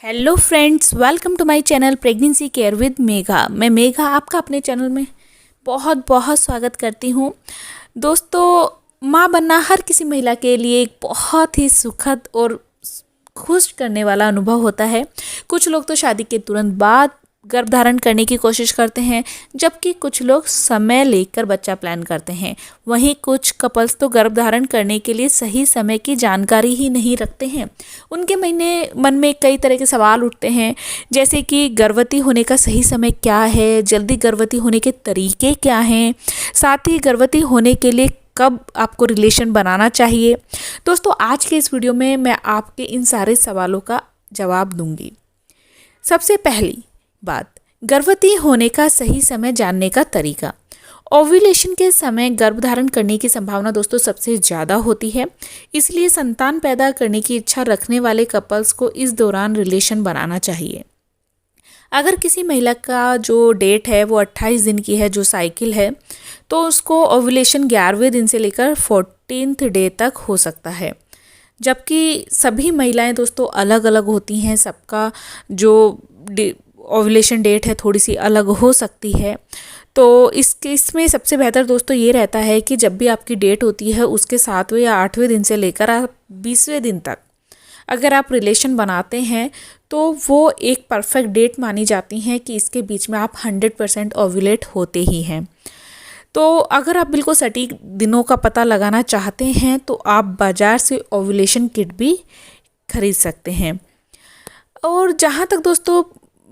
Hello friends, welcome to my channel pregnancy care with Megha. मैं मेघा आपका अपने चैनल में बहुत बहुत स्वागत करती हूँ। दोस्तों, माँ बनना हर किसी महिला के लिए एक बहुत ही सुखद और खुश करने वाला अनुभव होता है। कुछ लोग तो शादी के तुरंत बाद गर्भ धारण करने की कोशिश करते हैं, जबकि कुछ लोग समय लेकर बच्चा प्लान करते हैं। वहीं कुछ कपल्स तो गर्भ धारण करने के लिए सही समय की जानकारी ही नहीं रखते हैं। उनके मन में कई तरह के सवाल उठते हैं, जैसे कि गर्भवती होने का सही समय क्या है, जल्दी गर्भवती होने के तरीके क्या हैं, साथ ही गर्भवती होने के लिए कब आपको रिलेशन बनाना चाहिए। दोस्तों, आज के इस वीडियो में मैं आपके इन सारे सवालों का जवाब दूंगी। सबसे पहली बात, गर्भवती होने का सही समय जानने का तरीका। ओव्यूलेशन के समय गर्भधारण करने की संभावना दोस्तों सबसे ज़्यादा होती है, इसलिए संतान पैदा करने की इच्छा रखने वाले कपल्स को इस दौरान रिलेशन बनाना चाहिए। अगर किसी महिला का जो डेट है वो 28 दिन की है, जो साइकिल है, तो उसको ओव्यूलेशन 11वें दिन से लेकर 14th डे तक हो सकता है। जबकि सभी महिलाएं दोस्तों अलग अलग होती हैं, सबका जो ओव्यूलेशन डेट है थोड़ी सी अलग हो सकती है। तो इसमें सबसे बेहतर दोस्तों ये रहता है कि जब भी आपकी डेट होती है उसके 7वें या 8वें दिन से लेकर आप 20वें दिन तक अगर आप रिलेशन बनाते हैं तो वो एक परफेक्ट डेट मानी जाती हैं कि इसके बीच में आप 100% ओव्यूलेट होते ही हैं। तो अगर आप बिल्कुल सटीक दिनों का पता लगाना चाहते हैं तो आप बाज़ार से ओव्यूलेशन किट भी खरीद सकते हैं। और जहाँ तक दोस्तों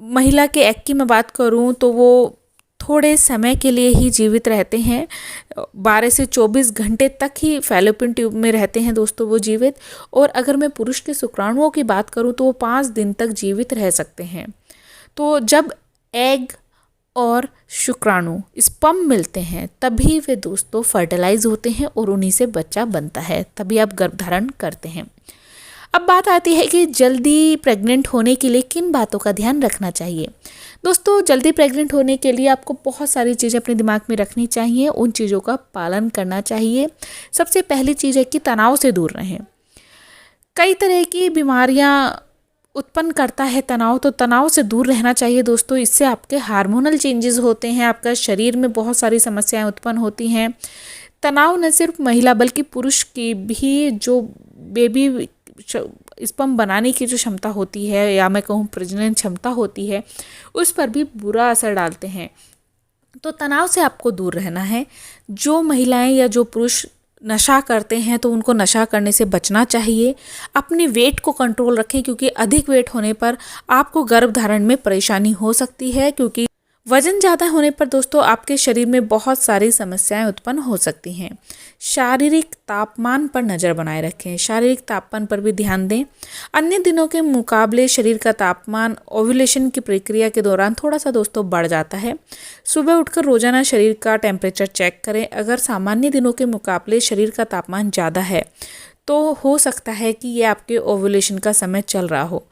महिला के एग की मैं बात करूँ तो वो थोड़े समय के लिए ही जीवित रहते हैं, 12 से 24 घंटे तक ही फैलोपियन ट्यूब में रहते हैं दोस्तों वो जीवित। और अगर मैं पुरुष के शुक्राणुओं की बात करूं तो वो 5 दिन तक जीवित रह सकते हैं। तो जब एग और शुक्राणु स्पर्म मिलते हैं तभी वे दोस्तों फर्टिलाइज होते हैं और उन्हीं से बच्चा बनता है, तभी आप गर्भधारण करते हैं। अब बात आती है कि जल्दी प्रेग्नेंट होने के लिए किन बातों का ध्यान रखना चाहिए। दोस्तों, जल्दी प्रेग्नेंट होने के लिए आपको बहुत सारी चीज़ें अपने दिमाग में रखनी चाहिए, उन चीज़ों का पालन करना चाहिए। सबसे पहली चीज़ है कि तनाव से दूर रहें। कई तरह की बीमारियां उत्पन्न करता है तनाव, तो तनाव से दूर रहना चाहिए दोस्तों। इससे आपके हार्मोनल चेंजेस होते हैं, आपका शरीर में बहुत सारी समस्याएं उत्पन्न होती हैं। तनाव न सिर्फ महिला बल्कि पुरुष की भी जो बेबी स्पर्म बनाने की जो क्षमता होती है, या मैं कहूँ प्रजनन क्षमता होती है, उस पर भी बुरा असर डालते हैं। तो तनाव से आपको दूर रहना है। जो महिलाएं या जो पुरुष नशा करते हैं तो उनको नशा करने से बचना चाहिए। अपने वेट को कंट्रोल रखें, क्योंकि अधिक वेट होने पर आपको गर्भधारण में परेशानी हो सकती है, क्योंकि वजन ज़्यादा होने पर दोस्तों आपके शरीर में बहुत सारी समस्याएं उत्पन्न हो सकती हैं। शारीरिक तापमान पर नज़र बनाए रखें, शारीरिक तापमान पर भी ध्यान दें। अन्य दिनों के मुकाबले शरीर का तापमान ओव्यूलेशन की प्रक्रिया के दौरान थोड़ा सा दोस्तों बढ़ जाता है। सुबह उठकर रोजाना शरीर का टेम्परेचर चेक करें। अगर सामान्य दिनों के मुकाबले शरीर का तापमान ज़्यादा है तो हो सकता है कि ये आपके ओव्यूलेशन का समय चल रहा हो।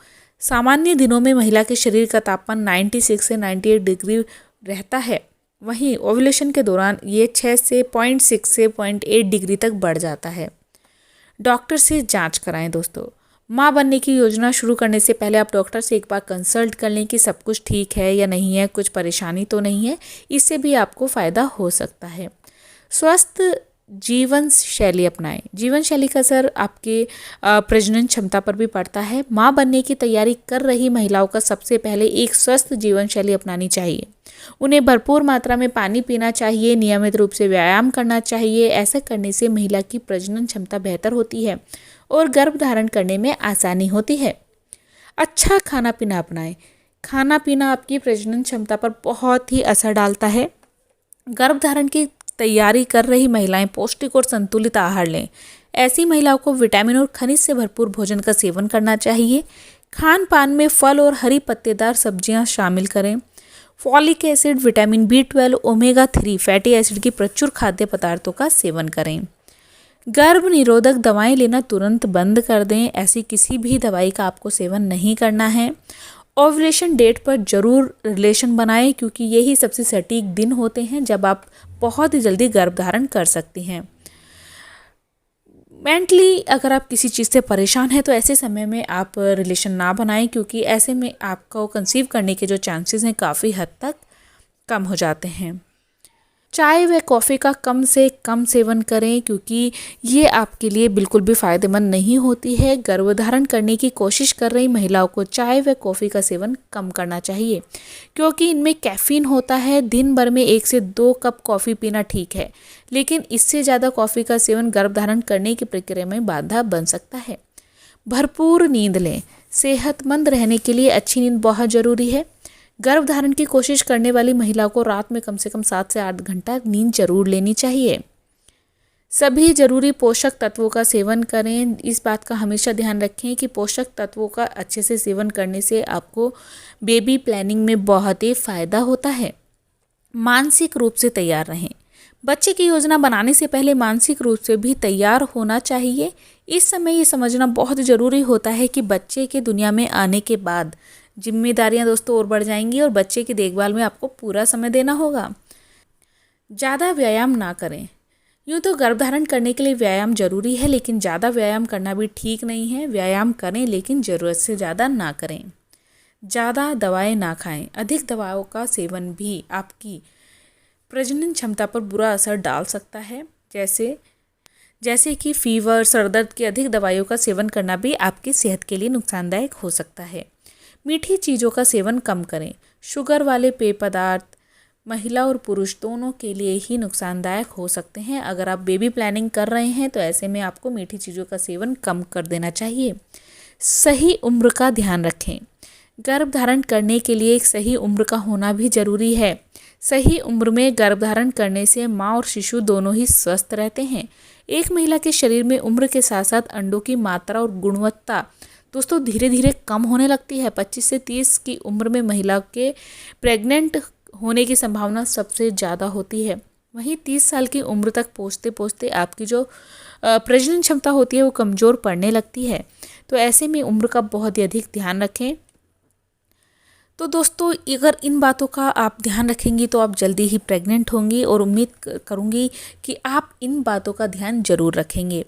सामान्य दिनों में महिला के शरीर का तापमान 96 से 98 डिग्री रहता है, वहीं ओव्यूलेशन के दौरान ये 6 से 0.6 से 0.8 डिग्री तक बढ़ जाता है। डॉक्टर से जांच कराएं दोस्तों। माँ बनने की योजना शुरू करने से पहले आप डॉक्टर से एक बार कंसल्ट कर लें कि सब कुछ ठीक है या नहीं है, कुछ परेशानी तो नहीं है। इससे भी आपको फ़ायदा हो सकता है। स्वस्थ जीवन शैली अपनाएं। जीवन शैली का असर आपके प्रजनन क्षमता पर भी पड़ता है। माँ बनने की तैयारी कर रही महिलाओं का सबसे पहले एक स्वस्थ जीवन शैली अपनानी चाहिए। उन्हें भरपूर मात्रा में पानी पीना चाहिए, नियमित रूप से व्यायाम करना चाहिए। ऐसा करने से महिला की प्रजनन क्षमता बेहतर होती है और गर्भधारण करने में आसानी होती है। अच्छा खाना पीना अपनाएं। खाना पीना आपकी प्रजनन क्षमता पर बहुत ही असर डालता है। गर्भधारण की तैयारी कर रही महिलाएं पौष्टिक और संतुलित आहार लें। ऐसी महिलाओं को विटामिन और खनिज से भरपूर भोजन का सेवन करना चाहिए। खान पान में फल और हरी पत्तेदार सब्जियां शामिल करें। Folic acid, vitamin B12, omega 3 fatty acid की प्रचुर खाद्य पदार्थों का सेवन करें। गर्भ निरोधक दवाएं लेना तुरंत बंद कर दें। ऐसी किसी भी दवाई का आपको सेवन नहीं करना है। ओव्यूलेशन डेट पर जरूर रिलेशन बनाएं, क्योंकि यही सबसे सटीक दिन होते हैं जब आप बहुत ही जल्दी गर्भधारण कर सकती हैं। मेंटली अगर आप किसी चीज़ से परेशान हैं तो ऐसे समय में आप रिलेशन ना बनाएं, क्योंकि ऐसे में आपको कंसीव करने के जो चांसेस हैं काफ़ी हद तक कम हो जाते हैं। चाय व कॉफ़ी का कम से कम सेवन करें, क्योंकि ये आपके लिए बिल्कुल भी फ़ायदेमंद नहीं होती है। गर्भधारण करने की कोशिश कर रही महिलाओं को चाय व कॉफ़ी का सेवन कम करना चाहिए, क्योंकि इनमें कैफ़ीन होता है। दिन भर में 1 से 2 कप कॉफ़ी पीना ठीक है, लेकिन इससे ज़्यादा कॉफ़ी का सेवन गर्भधारण करने की प्रक्रिया में बाधा बन सकता है। भरपूर नींद लें। सेहतमंद रहने के लिए अच्छी नींद बहुत ज़रूरी है। गर्भधारण की कोशिश करने वाली महिला को रात में कम से कम 7 से 8 घंटा नींद जरूर लेनी चाहिए। सभी जरूरी पोषक तत्वों का सेवन करें। इस बात का हमेशा ध्यान रखें कि पोषक तत्वों का अच्छे से सेवन करने से आपको बेबी प्लानिंग में बहुत ही फ़ायदा होता है। मानसिक रूप से तैयार रहें। बच्चे की योजना बनाने से पहले मानसिक रूप से भी तैयार होना चाहिए। इस समय ये समझना बहुत ज़रूरी होता है कि बच्चे के दुनिया में आने के बाद जिम्मेदारियां दोस्तों और बढ़ जाएंगी और बच्चे की देखभाल में आपको पूरा समय देना होगा। ज़्यादा व्यायाम ना करें। यूँ तो गर्भधारण करने के लिए व्यायाम जरूरी है, लेकिन ज़्यादा व्यायाम करना भी ठीक नहीं है। व्यायाम करें, लेकिन ज़रूरत से ज़्यादा ना करें। ज़्यादा दवाएं ना खाएं। अधिक दवाओं का सेवन भी आपकी प्रजनन क्षमता पर बुरा असर डाल सकता है। जैसे कि फीवर, सरदर्द की अधिक दवाइयों का सेवन करना भी आपकी सेहत के लिए नुकसानदायक हो सकता है। मीठी चीज़ों का सेवन कम करें। शुगर वाले पेय पदार्थ महिला और पुरुष दोनों के लिए ही नुकसानदायक हो सकते हैं। अगर आप बेबी प्लानिंग कर रहे हैं तो ऐसे में आपको मीठी चीज़ों का सेवन कम कर देना चाहिए। सही उम्र का ध्यान रखें। गर्भधारण करने के लिए एक सही उम्र का होना भी ज़रूरी है। सही उम्र में गर्भधारण करने से माँ और शिशु दोनों ही स्वस्थ रहते हैं। एक महिला के शरीर में उम्र के साथ साथ अंडों की मात्रा और गुणवत्ता दोस्तों धीरे धीरे कम होने लगती है। 25 से 30 की उम्र में महिला के प्रेग्नेंट होने की संभावना सबसे ज़्यादा होती है। वहीं 30 साल की उम्र तक पहुँचते पहुँचते आपकी जो प्रजनन क्षमता होती है वो कमज़ोर पड़ने लगती है। तो ऐसे में उम्र का बहुत ही अधिक ध्यान रखें। तो दोस्तों अगर इन बातों का आप ध्यान रखेंगी तो आप जल्दी ही प्रेग्नेंट होंगी, और उम्मीद करूँगी कि आप इन बातों का ध्यान ज़रूर रखेंगे।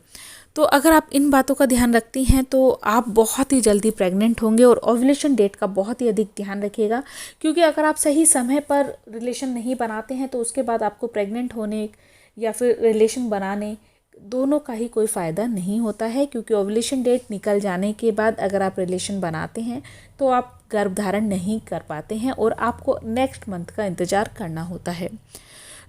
तो अगर आप इन बातों का ध्यान रखती हैं तो आप बहुत ही जल्दी प्रेग्नेंट होंगे। और ओव्यूलेशन डेट का बहुत ही अधिक ध्यान रखिएगा, क्योंकि अगर आप सही समय पर रिलेशन नहीं बनाते हैं तो उसके बाद आपको प्रेग्नेंट होने या फिर रिलेशन बनाने दोनों का ही कोई फ़ायदा नहीं होता है। क्योंकि ओव्यूलेशन डेट निकल जाने के बाद अगर आप रिलेशन बनाते हैं तो आप गर्भधारण नहीं कर पाते हैं और आपको नेक्स्ट मंथ का इंतज़ार करना होता है।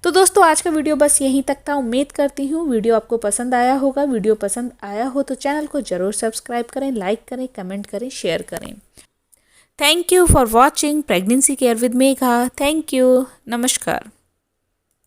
तो दोस्तों आज का वीडियो बस यहीं तक था। उम्मीद करती हूँ वीडियो आपको पसंद आया होगा। वीडियो पसंद आया हो तो चैनल को ज़रूर सब्सक्राइब करें, लाइक करें, कमेंट करें, शेयर करें। Thank you for watching pregnancy care with Megha. Thank you. नमस्कार।